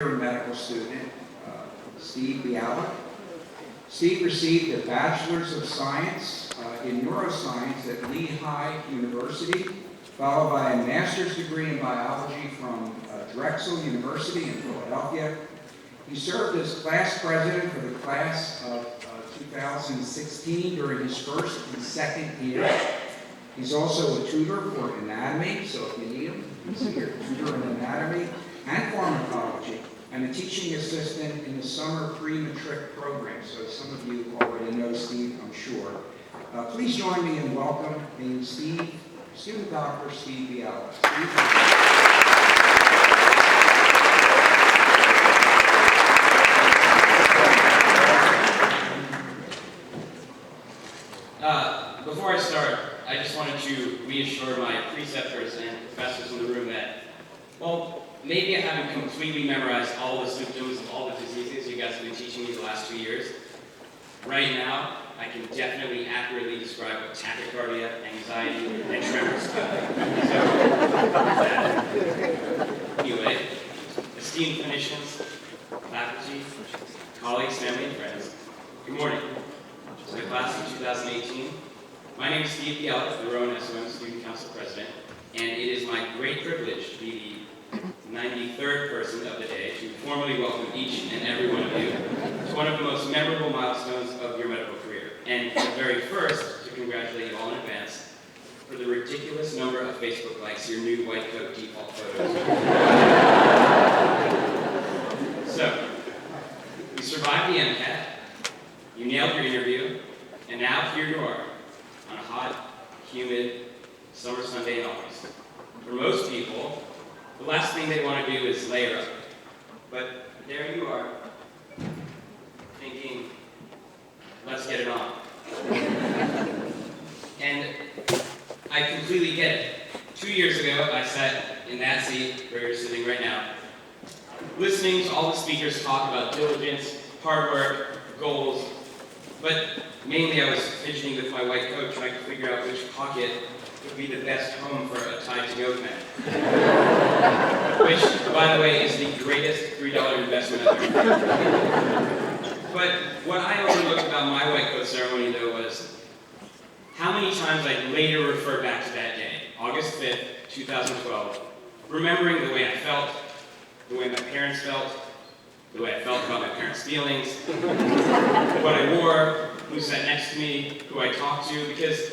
medical student, Steve Biala. Steve received a Bachelor's of Science in Neuroscience at Lehigh University, followed by a master's degree in biology from Drexel University in Philadelphia. He served as class president for the class of 2016 during his first and second year. He's also a tutor for anatomy, so if you need him, he's here, tutor in anatomy and pharmacology, and a teaching assistant in the summer pre-matric program. So some of you already know Steve, I'm sure. Please join me in welcoming Steve, student doctor Steve Biala. Before I start, I just wanted to reassure my preceptors and professors in the room that, well, maybe I haven't completely memorized all the symptoms of all the diseases you guys have been teaching me the last 2 years. Right now, I can definitely accurately describe what tachycardia, anxiety, and tremors do. Anyway, esteemed clinicians, faculty, colleagues, family, and friends, good morning. To the class of 2018, my name is Steve Biala, the RowanSOM Student Council President, and it is my great privilege to be the 93rd person of the day to formally welcome each and every one of you to one of the most memorable milestones of your medical career. And the very first, to congratulate you all in advance for the ridiculous number of Facebook likes to your new white coat default photos. So, you survived the MCAT, you nailed your interview, and now here you are on a hot, humid summer Sunday in August. For most people, the last thing they want to do is layer up. But there you are, thinking, let's get it on. And I completely get it. 2 years ago, I sat in that seat where you're sitting right now, listening to all the speakers talk about diligence, hard work, goals, but mainly I was fidgeting with my white coat trying to figure out which pocket would be the best home for a tie-to-go pen. Which, by the way, is the greatest $3 investment ever. But what I overlooked about my white coat ceremony, though, was how many times I later refer back to that day, August 5th, 2012, remembering the way I felt, the way my parents felt, the way I felt about my parents' feelings, what I wore, who sat next to me, who I talked to, because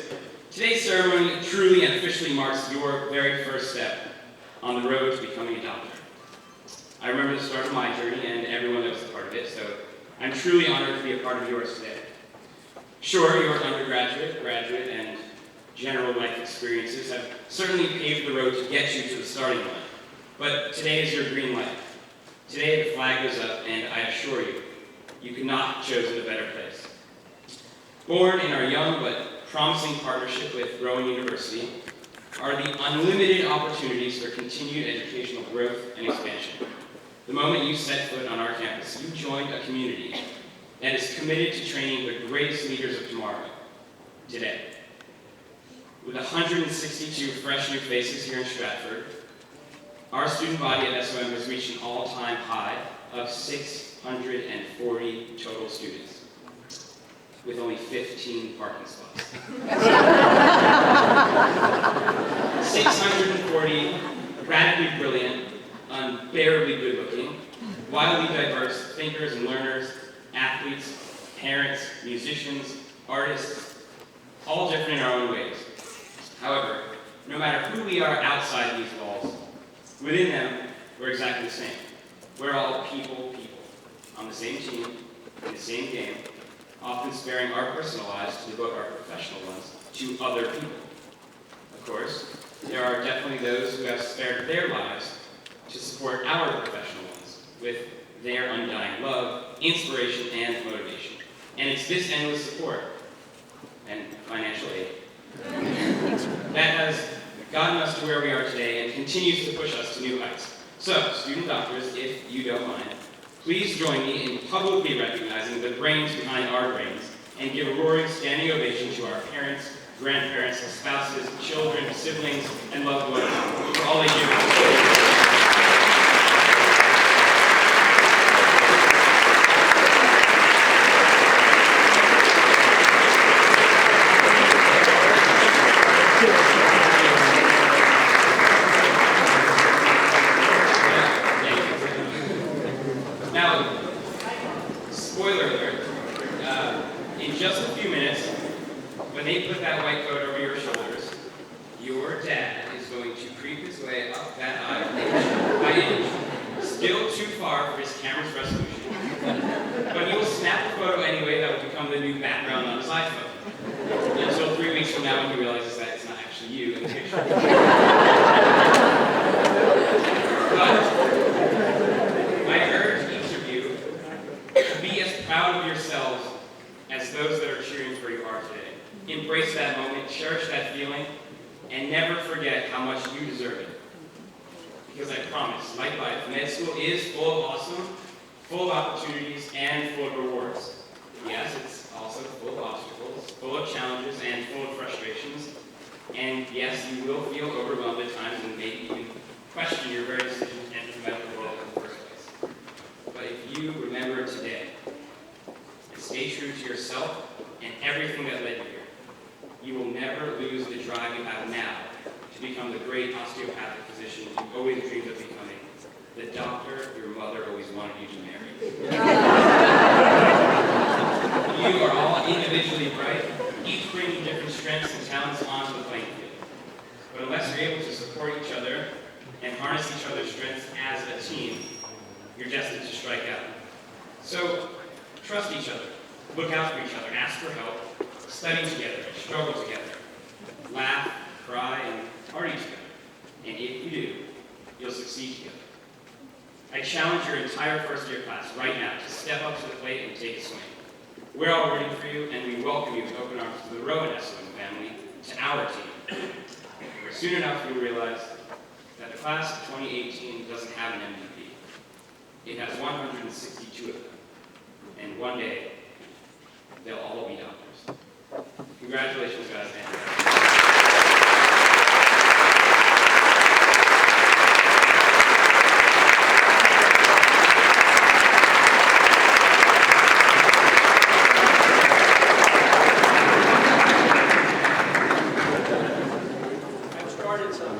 today's ceremony truly and officially marks your very first step on the road to becoming a doctor. I remember the start of my journey and everyone that was a part of it, so I'm truly honored to be a part of yours today. Sure, your undergraduate, graduate, and general life experiences have certainly paved the road to get you to the starting line, but today is your green light. Today the flag goes up, and I assure you, you could not have chosen a better place. Born in our young but promising partnership with Rowan University are the unlimited opportunities for continued educational growth and expansion. The moment you set foot on our campus, you joined a community that is committed to training the greatest leaders of tomorrow, today. With 162 fresh new faces here in Stratford, our student body at SOM has reached an all-time high of 640 total students, with only 15 parking spots. 640 radically brilliant, unbearably good-looking, wildly diverse thinkers and learners, athletes, parents, musicians, artists, all different in our own ways. However, no matter who we are outside these walls, within them, we're exactly the same. We're all people, on the same team, in the same game, often sparing our personal lives to devote our professional ones to other people. Of course, there are definitely those who have spared their lives to support our professional ones with their undying love, inspiration, and motivation. And it's this endless support and financial aid that has gotten us to where we are today and continues to push us to new heights. So, student doctors, if you don't mind, please join me in publicly recognizing the brains behind our brains and give a roaring standing ovation to our parents, grandparents, spouses, children, siblings, and loved ones for all they do. just a few minutes, when they put that white coat over your shoulders, your dad is going to creep his way up that aisle, inch by inch, still too far for his camera's resolution. But he will snap a photo anyway that will become the new background on his iPhone. Until 3 weeks from now when he realizes that it's not actually you in the picture. But I urge each of you to be as proud of yourselves as those that are cheering for you are today. Embrace that moment, cherish that feeling, and never forget how much you deserve it. Because I promise, like life, med school is full of awesome, full of opportunities, and full of rewards. Yes, it's also full of obstacles, full of challenges, and full of frustrations. And yes, you will feel overwhelmed at times and maybe even question your very decision to enter the medical world in the first place. But if you remember today, and stay true to yourself and everything that led you here, you will never lose the drive you have now to become the great osteopathic physician you always dreamed of becoming, the doctor your mother always wanted you to marry. You are all individually bright, each bringing different strengths and talents onto the playing field. But unless you're able to support each other and harness each other's strengths as a team, you're destined to strike out. So, trust each other, look out for each other, ask for help, study together, struggle together, laugh, cry, and party together. And if you do, you'll succeed together. I challenge your entire first-year class right now to step up to the plate and take a swing. We're all rooting for you, and we welcome you with open arms to the RowanSOM family, to our team. Where soon enough you'll realize that the class of 2018 doesn't have an MVP. It has 162 of them. And one day, they'll all be doctors. Congratulations, guys. I've started some